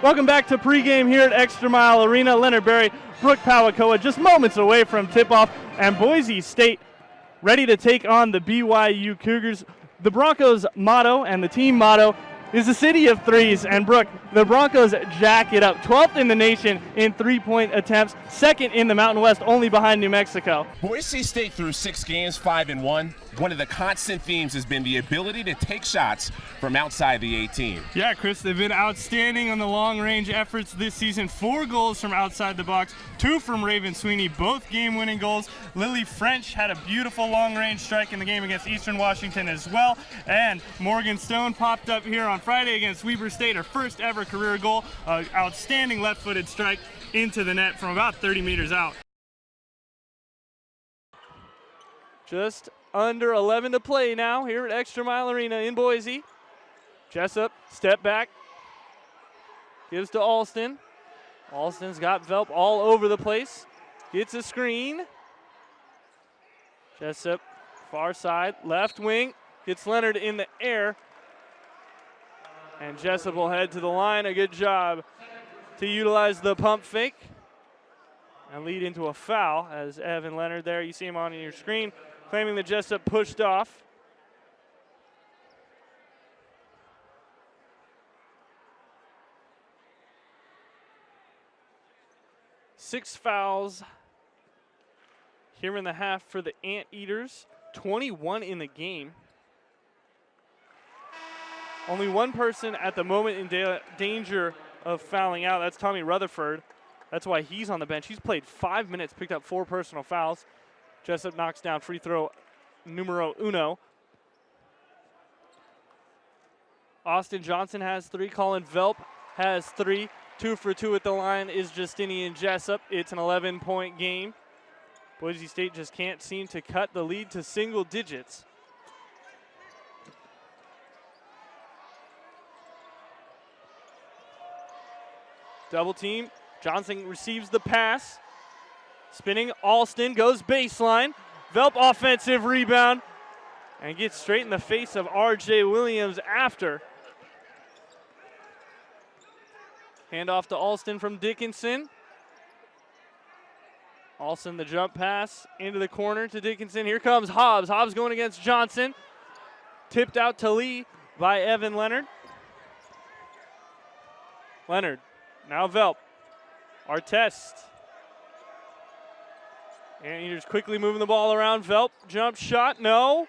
Welcome back to pregame here at Extra Mile Arena. Leonard Berry, Brooke Pawakoa just moments away from tip-off, and Boise State ready to take on the BYU Cougars. The Broncos' motto and the team motto is the city of threes, and Brooke, the Broncos jack it up. 12th in the nation in three-point attempts, second in the Mountain West, only behind New Mexico. Boise State through 6 games, 5-1. One of the constant themes has been the ability to take shots from outside the 18. Yeah, Chris, they've been outstanding on the long-range efforts this season. 4 goals from outside the box, 2 from Raven Sweeney, both game-winning goals. Lily French had a beautiful long-range strike in the game against Eastern Washington as well. And Morgan Stone popped up here on Friday against Weber State, her first ever career goal. Outstanding left-footed strike into the net from about 30 meters out. Just under 11 to play now here at Extra Mile Arena in Boise. Jessup, step back, gives to Alston. Alston's got Velp all over the place. Gets a screen. Jessup, far side, left wing, gets Leonard in the air. And Jessup will head to the line. A good job to utilize the pump fake and lead into a foul as Evan Leonard there, you see him on your screen, claiming that Jessup pushed off. Six fouls here in the half for the Anteaters, 21 in the game. Only one person at the moment in danger of fouling out. That's Tommy Rutherford. That's why he's on the bench. He's played 5 minutes, picked up 4 personal fouls. Jessup knocks down free throw numero uno. Austin Johnson has 3. Colin Velp has 3. 2 for 2 at the line is Justinian Jessup. It's an 11-point game. Boise State just can't seem to cut the lead to single digits. Double team. Johnson receives the pass. Spinning, Alston goes baseline. Velp offensive rebound and gets straight in the face of R.J. Williams after. Handoff to Alston from Dickinson. Alston the jump pass into the corner to Dickinson. Here comes Hobbs. Hobbs going against Johnson. Tipped out to Lee by Evan Leonard. Leonard, now Velp. Artest. Anteaters quickly moving the ball around. Velp, jump shot, no.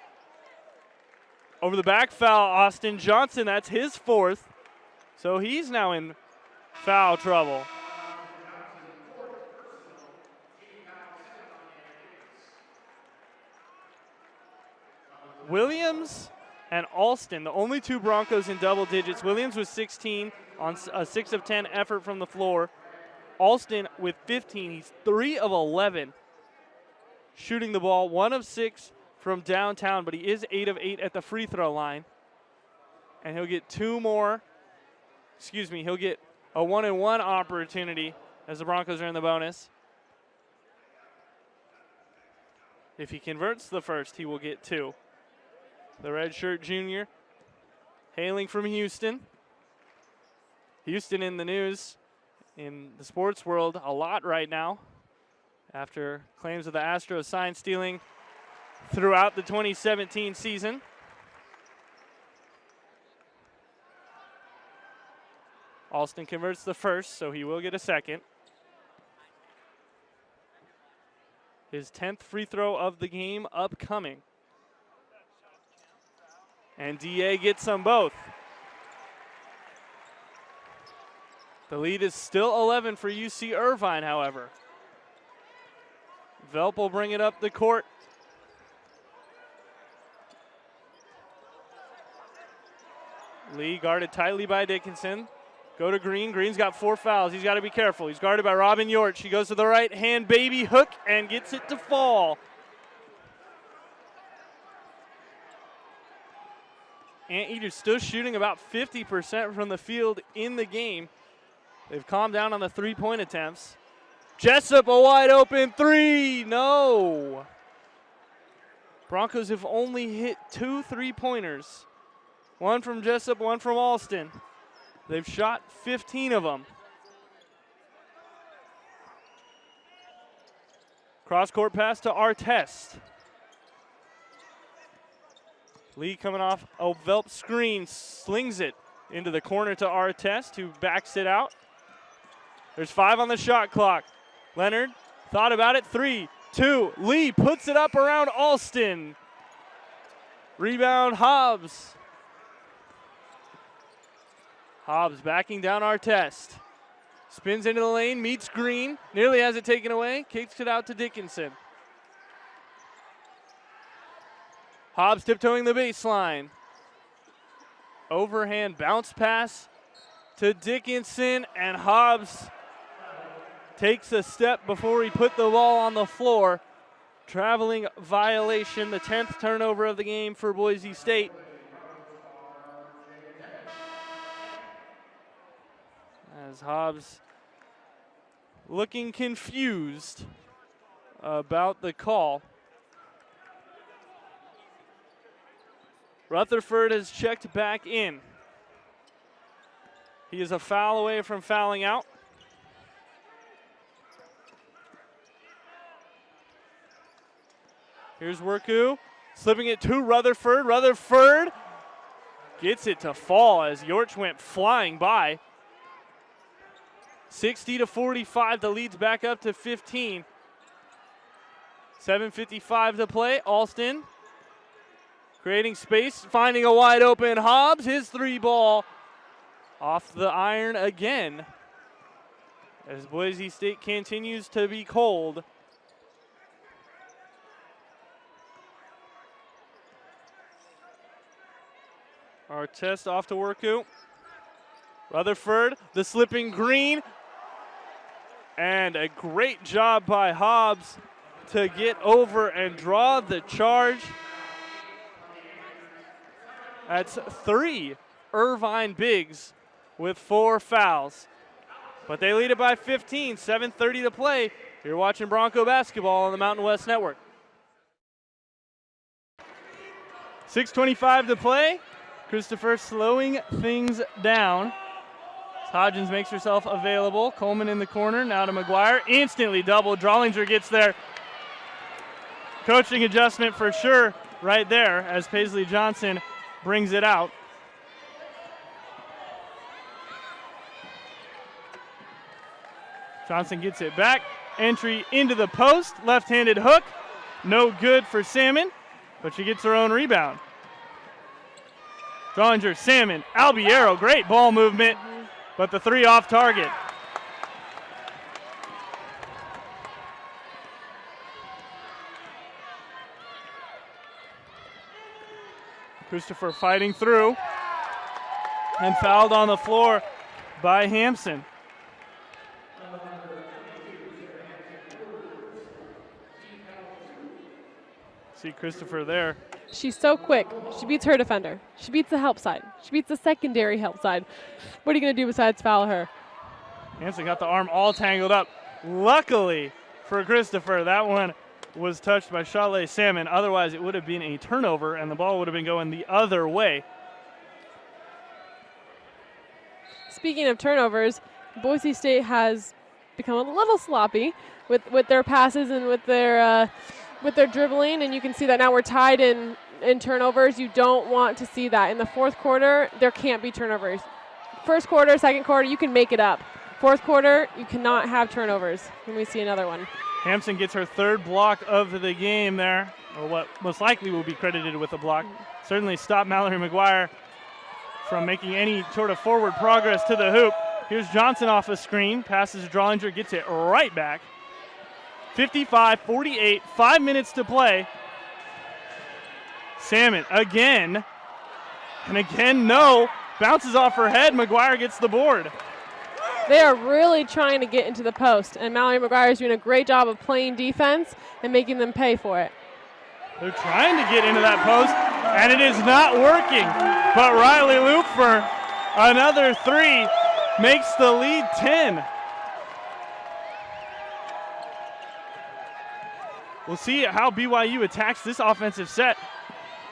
Over the back foul, Austin Johnson, that's his 4th. So he's now in foul trouble. Williams and Alston, the only 2 Broncos in double digits. Williams with 16 on a 6 of 10 effort from the floor. Alston with 15, he's 3 of 11 shooting the ball, 1 of 6 from downtown, but he is 8 of 8 at the free throw line. And he'll get 2 more, he'll get a 1-and-1 opportunity as the Broncos are in the bonus. If he converts the first, he will get 2. The redshirt junior, hailing from Houston. Houston in the news in the sports world a lot right now after claims of the Astros sign stealing throughout the 2017 season. Alston converts the first, so he will get a second. His 10th free throw of the game upcoming. And DA gets them both. The lead is still 11 for UC Irvine, however. Velp will bring it up the court. Lee guarded tightly by Dickinson. Go to Green. Green's got 4 fouls. He's got to be careful. He's guarded by Robin York. She goes to the right hand baby hook and gets it to fall. Anteaters still shooting about 50% from the field in the game. They've calmed down on the 3-point attempts. Jessup, a wide open 3, no. Broncos have only hit 2 3-pointers. One from Jessup, one from Alston. They've shot 15 of them. Cross-court pass to Artest. Lee coming off a Velp screen, slings it into the corner to Artest, who backs it out. There's 5 on the shot clock. Leonard thought about it. 3, 2. Lee puts it up around Alston. Rebound Hobbs. Hobbs backing down Artest. Spins into the lane, meets Green. Nearly has it taken away. Kicks it out to Dickinson. Hobbs tiptoeing the baseline. Overhand bounce pass to Dickinson, and Hobbs takes a step before he put the ball on the floor. Traveling violation, the 10th turnover of the game for Boise State. As Hobbs looking confused about the call. Rutherford has checked back in. He is a foul away from fouling out. Here's Worku, slipping it to Rutherford. Rutherford gets it to fall as Yorch went flying by. 60-45, the lead's back up to 15. 7:55 to play. Alston creating space, finding a wide open Hobbs. His 3 ball off the iron again as Boise State continues to be cold. Artest off to Worku. Rutherford, the slipping Green. And a great job by Hobbs to get over and draw the charge. That's 3 Irvine bigs with 4 fouls. But they lead it by 15, 7:30 to play. You're watching Bronco basketball on the Mountain West Network. 6:25 to play. Christopher slowing things down. Hodgins makes herself available. Coleman in the corner, now to McGuire. Instantly double. Drawlinger gets there. Coaching adjustment for sure right there as Paisley Johnson brings it out. Johnson gets it back. Entry into the post. Left-handed hook. No good for Salmon, but she gets her own rebound. Drawlinger, Salmon, Albiero. Great ball movement, but the 3 off target. Christopher fighting through and fouled on the floor by Hampson. See Christopher there. She's so quick. She beats her defender. She beats the help side. She beats the secondary help side. What are you going to do besides foul her? Hampson got the arm all tangled up. Luckily for Christopher, that one was touched by Chalet Salmon. Otherwise, it would have been a turnover, and the ball would have been going the other way. Speaking of turnovers, Boise State has become a little sloppy with their passes and with their dribbling, and you can see that now we're tied in turnovers. You don't want to see that. In the fourth quarter, there can't be turnovers. First quarter, second quarter, you can make it up. Fourth quarter, you cannot have turnovers when we see another one. Hampson gets her 3rd block of the game there, or what most likely will be credited with a block. Certainly stopped Mallory McGuire from making any sort of forward progress to the hoop. Here's Johnson off a screen, passes Drawlinger, gets it right back. 55-48, 5 minutes to play. Salmon again, and again no. Bounces off her head, McGuire gets the board. They are really trying to get into the post, and Mallory McGuire is doing a great job of playing defense and making them pay for it. They're trying to get into that post, and it is not working. But Riley Lupfer, another 3, makes the lead 10. We'll see how BYU attacks this offensive set,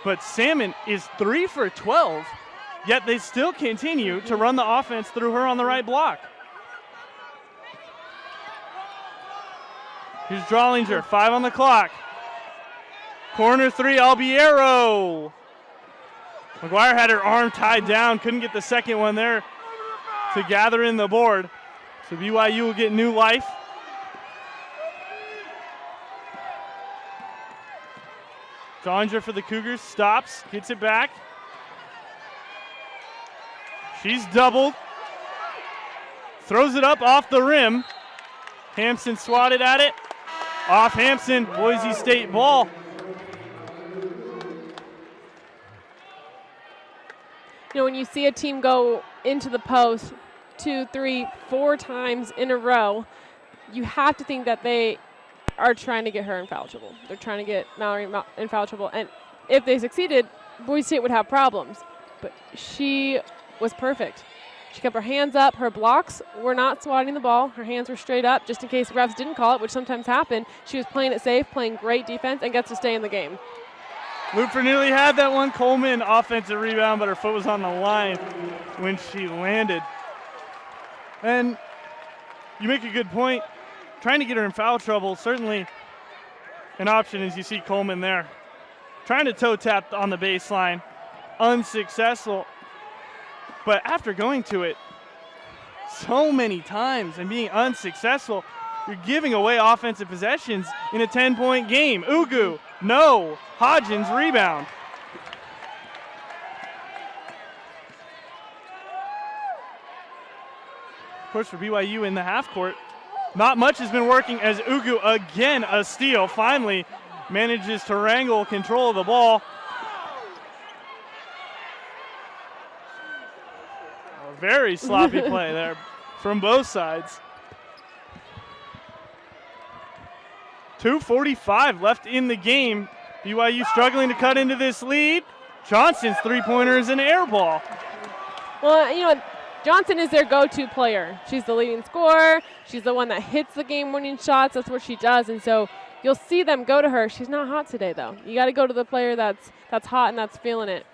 but Salmon is 3 for 12 Yet they still continue to run the offense through her on the right block. Here's Drollinger, 5 on the clock. Corner 3, Albiero. McGuire had her arm tied down, couldn't get the second one there to gather in the board. So BYU will get new life. Drollinger for the Cougars, stops, gets it back. She's doubled. Throws it up off the rim. Hampson swatted at it. Off Hampson, Boise State ball. You know, when you see a team go into the post 2, 3, 4 times in a row, you have to think that they are trying to get her in foul trouble. They're trying to get Mallory in foul trouble. And if they succeeded, Boise State would have problems. But she was perfect. She kept her hands up. Her blocks were not swatting the ball. Her hands were straight up just in case the refs didn't call it, which sometimes happened. She was playing it safe, playing great defense, and gets to stay in the game. Looper nearly had that one. Coleman offensive rebound, but her foot was on the line when she landed. And you make a good point. Trying to get her in foul trouble, certainly an option as you see Coleman there. Trying to toe tap on the baseline, unsuccessful. But after going to it so many times and being unsuccessful, you're giving away offensive possessions in a 10-point game. Ugu, no. Hodgins, rebound. Of course, for BYU in the half court, not much has been working as Ugu, again, a steal, finally manages to wrangle control of the ball. A very sloppy play there from both sides. 2:45 left in the game. BYU struggling to cut into this lead. Johnson's three-pointer is an air ball. Well, you know, Johnson is their go-to player. She's the leading scorer. She's the one that hits the game-winning shots. That's what she does, and so you'll see them go to her. She's not hot today, though. You got to go to the player that's hot and that's feeling it.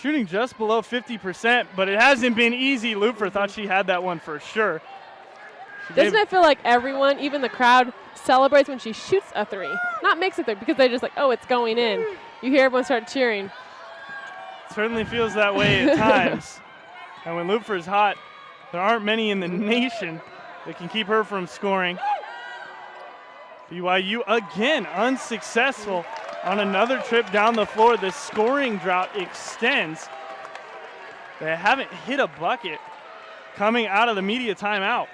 Shooting just below 50%, but it hasn't been easy. Looper thought she had that one for sure. Doesn't it feel like everyone, even the crowd, celebrates when she shoots a three? Not makes a three, because they're just like, oh, it's going in. You hear everyone start cheering. Certainly feels that way at times. And when Looper's hot, there aren't many in the nation that can keep her from scoring. BYU again unsuccessful on another trip down the floor. The scoring drought extends. They haven't hit a bucket coming out of the media timeout.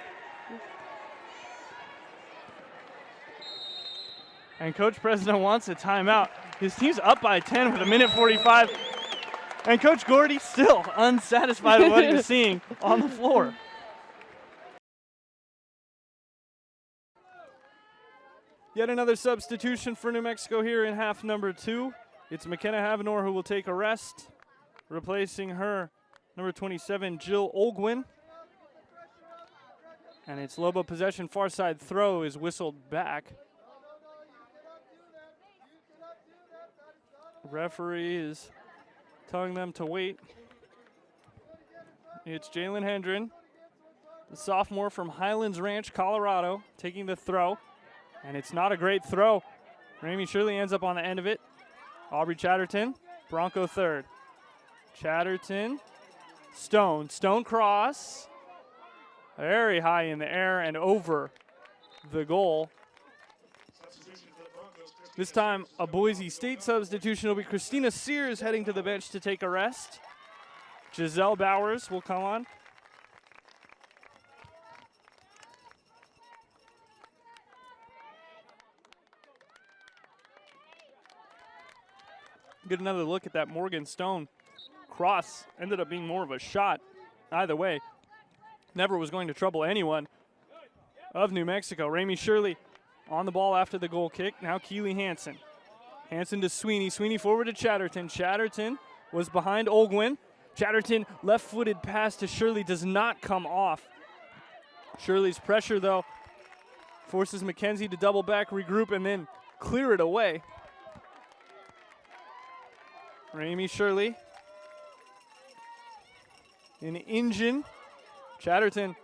And Coach President wants a timeout. His team's up by 10 with 1:45. And Coach Gordy still unsatisfied with what he was seeing on the floor. Yet another substitution for New Mexico here in half number 2. It's McKenna Havenor who will take a rest, replacing her, number 27, Jill Olgwin. And it's Lobo possession, far side throw is whistled back. Referee is telling them to wait. It's Jalen Hendren, the sophomore from Highlands Ranch, Colorado, taking the throw. And it's not a great throw. Ramey Shirley ends up on the end of it. Aubrey Chatterton, Bronco third. Chatterton, Stone cross. Very high in the air and over the goal. This time, a Boise State substitution will be Christina Sears heading to the bench to take a rest. Giselle Bowers will come on. Get another look at that Morgan Stone cross. Ended up being more of a shot. Either way, never was going to trouble anyone of New Mexico. Ramey Shirley on the ball after the goal kick. Now Keely Hansen. Hansen to Sweeney. Sweeney forward to Chatterton. Chatterton was behind Olgwin. Chatterton left-footed pass to Shirley does not come off. Shirley's pressure, though, forces McKenzie to double back, regroup, and then clear it away. Ramey Shirley an engine. Chatterton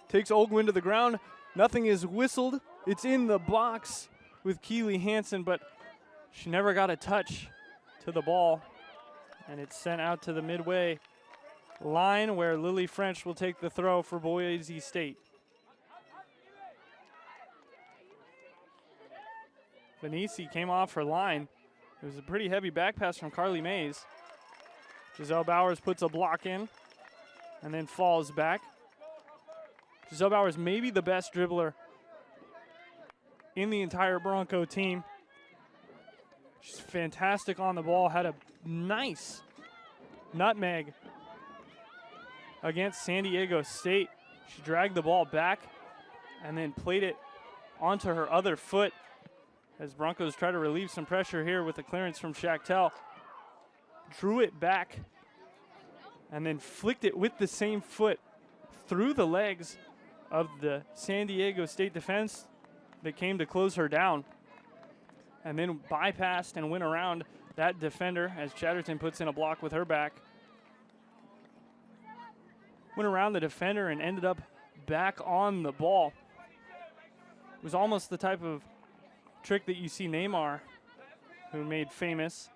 takes Olgwin to the ground. Nothing is whistled. It's in the box with Keely Hansen, but she never got a touch to the ball. And it's sent out to the midway line where Lily French will take the throw for Boise State. Venisi came off her line. It was a pretty heavy back pass from Carly Mays. Giselle Bowers puts a block in and then falls back. Giselle Bowers may be the best dribbler in the entire Bronco team. She's fantastic on the ball, had a nice nutmeg against San Diego State. She dragged the ball back and then played it onto her other foot as Broncos try to relieve some pressure here with a clearance from Schachtel. Drew it back and then flicked it with the same foot through the legs of the San Diego State defense that came to close her down, and then bypassed and went around that defender as Chatterton puts in a block with her back. Went around the defender and ended up back on the ball. It was almost the type of trick that you see Neymar, who made famous.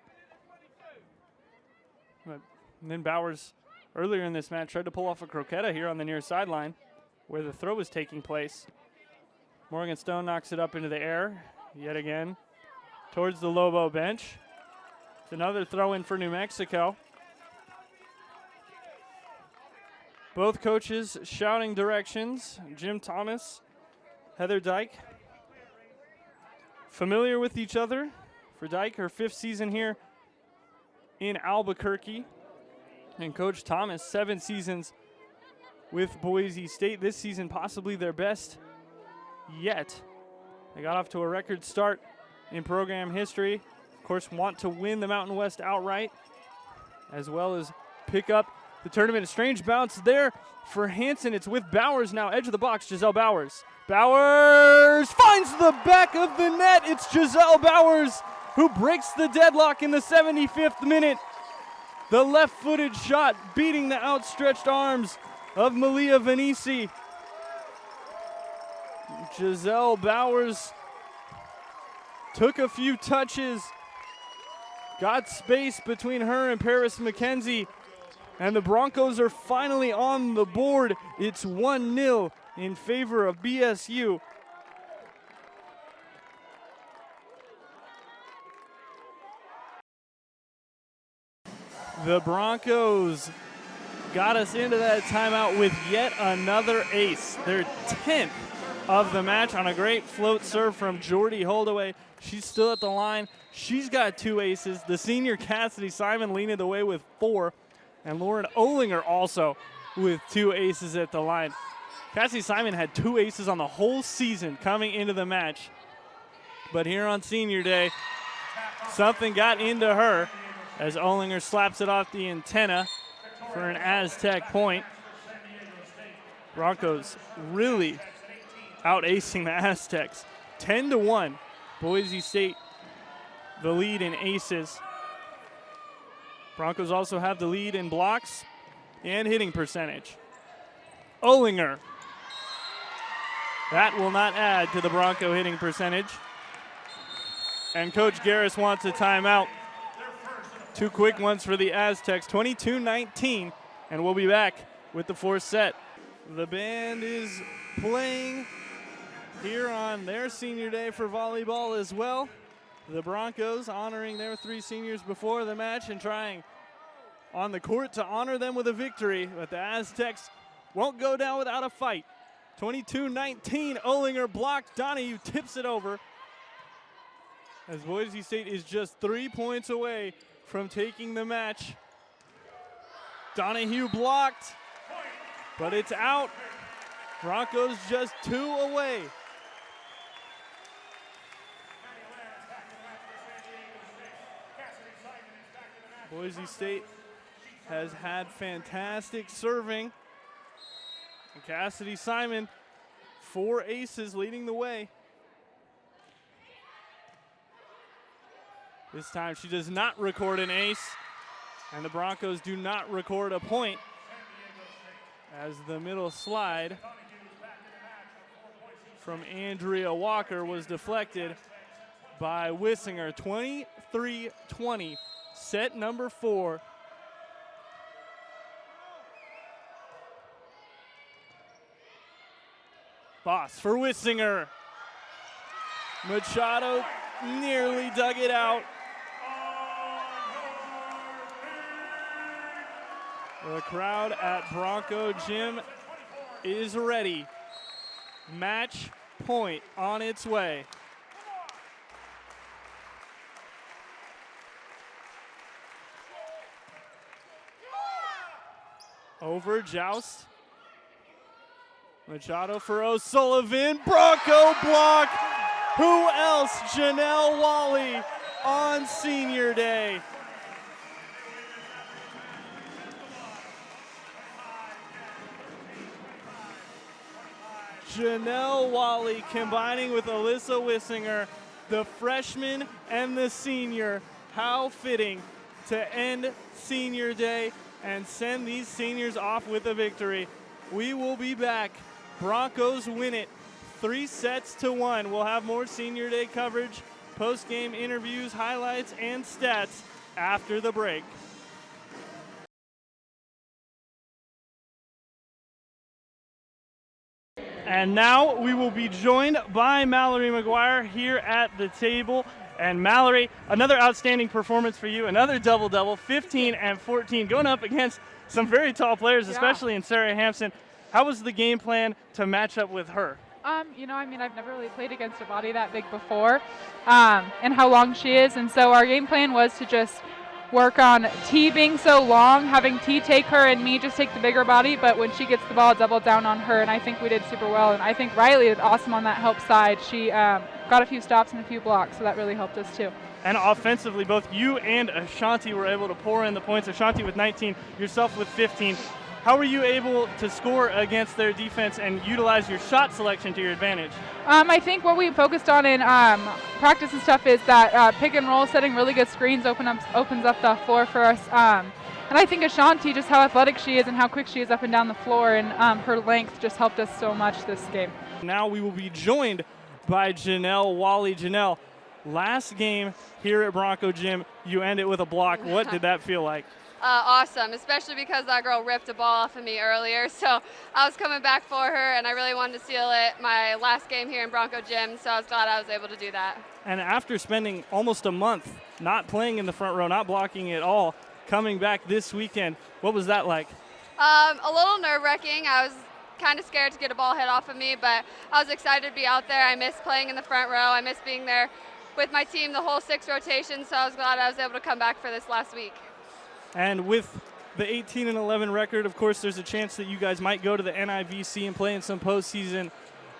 But then Bowers, earlier in this match, tried to pull off a croqueta here on the near sideline where the throw was taking place. Morgan Stone knocks it up into the air yet again towards the Lobo bench. It's another throw in for New Mexico. Both coaches shouting directions. Jim Thomas, Heather Dyke, familiar with each other. For Dyke, her 5th season here in Albuquerque. And Coach Thomas, 7 seasons with Boise State. This season possibly their best yet. They got off to a record start in program history. Of course, want to win the Mountain West outright, as well as pick up the tournament. A strange bounce there for Hansen. It's with Bowers now, edge of the box, Giselle Bowers. Bowers finds the back of the net. It's Giselle Bowers who breaks the deadlock in the 75th minute. The left-footed shot beating the outstretched arms of Malia Venisi. Giselle Bowers took a few touches, got space between her and Paris McKenzie, and the Broncos are finally on the board. It's 1-0 in favor of BSU. The Broncos got us into that timeout with yet another ace. Their 10th of the match on a great float serve from Jordy Holdaway. She's still at the line. She's got 2 aces. The senior Cassidy Simon leading the way with 4. And Lauren Olinger also with 2 aces at the line. Cassidy Simon had 2 aces on the whole season coming into the match. But here on senior day, something got into her as Olinger slaps it off the antenna for an Aztec point. Broncos really out-acing the Aztecs. 10-1. Boise State the lead in aces. Broncos also have the lead in blocks and hitting percentage. Olinger. That will not add to the Bronco hitting percentage. And Coach Garris wants a timeout. 2 quick ones for the Aztecs, 22-19, and we'll be back with the 4th set. The band is playing here on their senior day for volleyball as well. The Broncos honoring their 3 seniors before the match and trying on the court to honor them with a victory, but the Aztecs won't go down without a fight. 22-19, Olinger blocked, Donahue tips it over as Boise State is just 3 points away from taking the match. Donahue blocked, but it's out. Broncos just 2 away. Boise State has had fantastic serving. And Cassidy Simon, 4 aces leading the way. This time she does not record an ace, and the Broncos do not record a point. as the middle slide from Andrea Walker was deflected by Wissinger. 23-20, set number 4. Boss for Wissinger. Machado nearly dug it out. The crowd at Bronco Gym is ready. Match point on its way. Over joust. Machado for O'Sullivan. Bronco block. Who else? Janelle Wally on senior day. Janelle Wally combining with Alyssa Wissinger, the freshman and the senior. How fitting to end senior day and send these seniors off with a victory. We will be back. Broncos win it 3-1. We'll have more senior day coverage, post-game interviews, highlights, and stats after the break. And now we will be joined by Mallory McGuire here at the table. And Mallory, another outstanding performance for you, another double-double, 15 and 14, going up against some very tall players, especially in Sarah Hampson. How was the game plan to match up with her? You know, I mean, I've never really played against a body that big before, and how long she is. And so our game plan was to just work on T being so long, having T take her and me just take the bigger body, but when she gets the ball, double down on her, and I think we did super well. And I think Riley did awesome on that help side. She got a few stops and a few blocks, so that really helped us too. And offensively, both you and Ashanti were able to pour in the points. Ashanti with 19, yourself with 15. How were you able to score against their defense and utilize your shot selection to your advantage? I think what we focused on in practice and stuff is that pick and roll, setting really good screens opens up the floor for us. And I think Ashanti, just how athletic she is and how quick she is up and down the floor, and her length just helped us so much this game. Now we will be joined by Janelle Wally. Janelle, last game here at Bronco Gym, you ended with a block. What did that feel like? Awesome, especially because that girl ripped a ball off of me earlier. So I was coming back for her, and I really wanted to seal it my last game here in Bronco Gym, so I was glad I was able to do that. And after spending almost a month not playing in the front row, not blocking at all, coming back this weekend, what was that like? A little nerve-wracking. I was kind of scared to get a ball hit off of me, but I was excited to be out there. I miss playing in the front row. I miss being there with my team the whole 6 rotations, so I was glad I was able to come back for this last week. And with the 18-11 record, of course, there's a chance that you guys might go to the NIVC and play in some postseason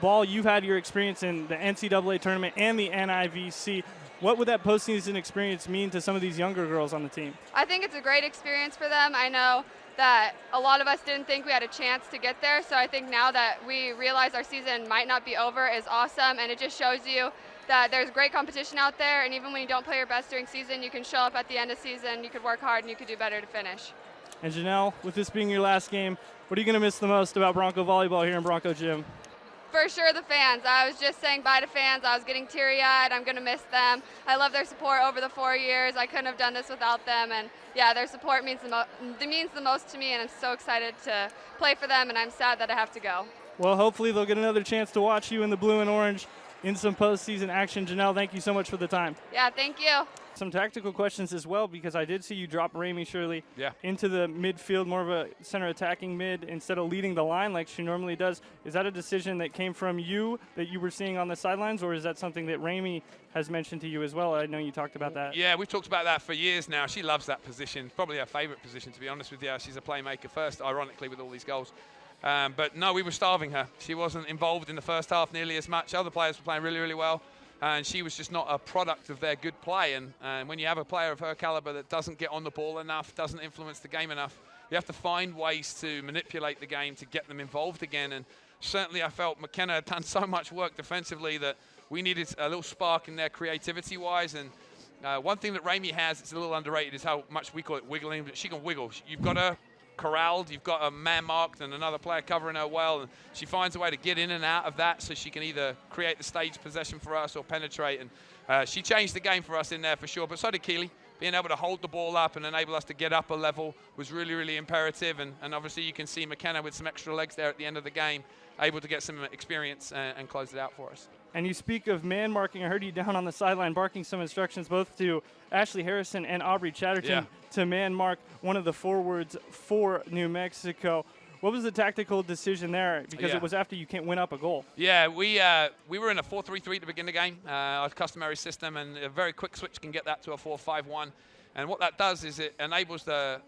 ball. You've had your experience in the NCAA tournament and the NIVC. What would that postseason experience mean to some of these younger girls on the team? I think it's a great experience for them. I know that a lot of us didn't think we had a chance to get there, so I think now that we realize our season might not be over is awesome, and it just shows you that there's great competition out there, and even when you don't play your best during season, you can show up at the end of season, you could work hard, and you could do better to finish. And Janelle, with this being your last game, what are you going to miss the most about Bronco Volleyball here in Bronco Gym? For sure the fans. I was just saying bye to fans. I was getting teary-eyed. I'm going to miss them. I love their support over the 4 years. I couldn't have done this without them, and yeah, their support means the most to me, and I'm so excited to play for them, and I'm sad that I have to go. Well, hopefully they'll get another chance to watch you in the blue and orange in some postseason action. Janelle, thank you so much for the time. Yeah, thank you. Some tactical questions as well, because I did see you drop Ramey Shirley into the midfield, more of a center attacking mid instead of leading the line like she normally does. Is that a decision that came from you that you were seeing on the sidelines, or is that something that Ramey has mentioned to you as well? I know you talked about that. Yeah, we've talked about that for years now. She loves that position, probably her favorite position, to be honest with you. She's a playmaker first, ironically, with all these goals. But no, we were starving her. She wasn't involved in the first half nearly as much. Other players were playing really, really well, and she was just not a product of their good play. And when you have a player of her caliber that doesn't get on the ball enough, doesn't influence the game enough, you have to find ways to manipulate the game to get them involved again. And certainly I felt McKenna had done so much work defensively that we needed a little spark in there creativity-wise. And one thing that Ramey has, it's a little underrated, is how much we call it wiggling, but she can wiggle. You've got her corralled. You've got a man marked and another player covering her well, and she finds a way to get in and out of that so she can either create the stage possession for us or penetrate. And she changed the game for us in there for sure, but so did Keely. Being able to hold the ball up and enable us to get up a level was really, really imperative. And obviously you can see McKenna with some extra legs there at the end of the game, able to get some experience and close it out for us. And you speak of man marking. I heard you down on the sideline barking some instructions both to Ashley Harrison and Aubrey Chatterton to man mark one of the forwards for New Mexico. What was the tactical decision there? Because it was after you went up a goal. Yeah, we were in a 4-3-3 to begin the game, our customary system, and a very quick switch can get that to a 4-5-1. And what that does is it enables the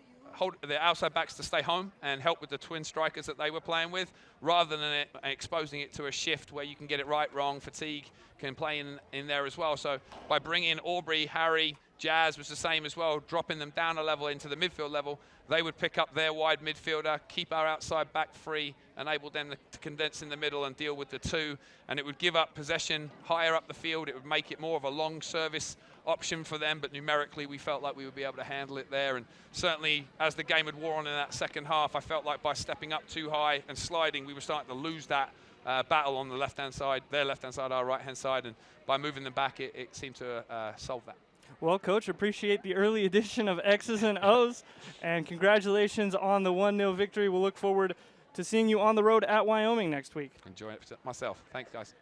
outside backs to stay home and help with the twin strikers that they were playing with, rather than exposing it to a shift where you can get it right, wrong, fatigue can play in there as well. So by bringing Aubrey, Harry, Jazz was the same as well, dropping them down a level into the midfield level, they would pick up their wide midfielder, keep our outside back free, enable them to condense in the middle and deal with the two, and it would give up possession higher up the field. It would make it more of a long service option for them, but numerically we felt like we would be able to handle it there. And certainly as the game had wore on in that second half, I felt like by stepping up too high and sliding, we were starting to lose that battle on the left-hand side, their left-hand side, our right-hand side, and by moving them back, it seemed to solve that. Well, Coach, appreciate the early edition of X's and O's, and congratulations on the 1-0 victory. We'll look forward to seeing you on the road at Wyoming next week. Enjoy it myself. Thanks, guys.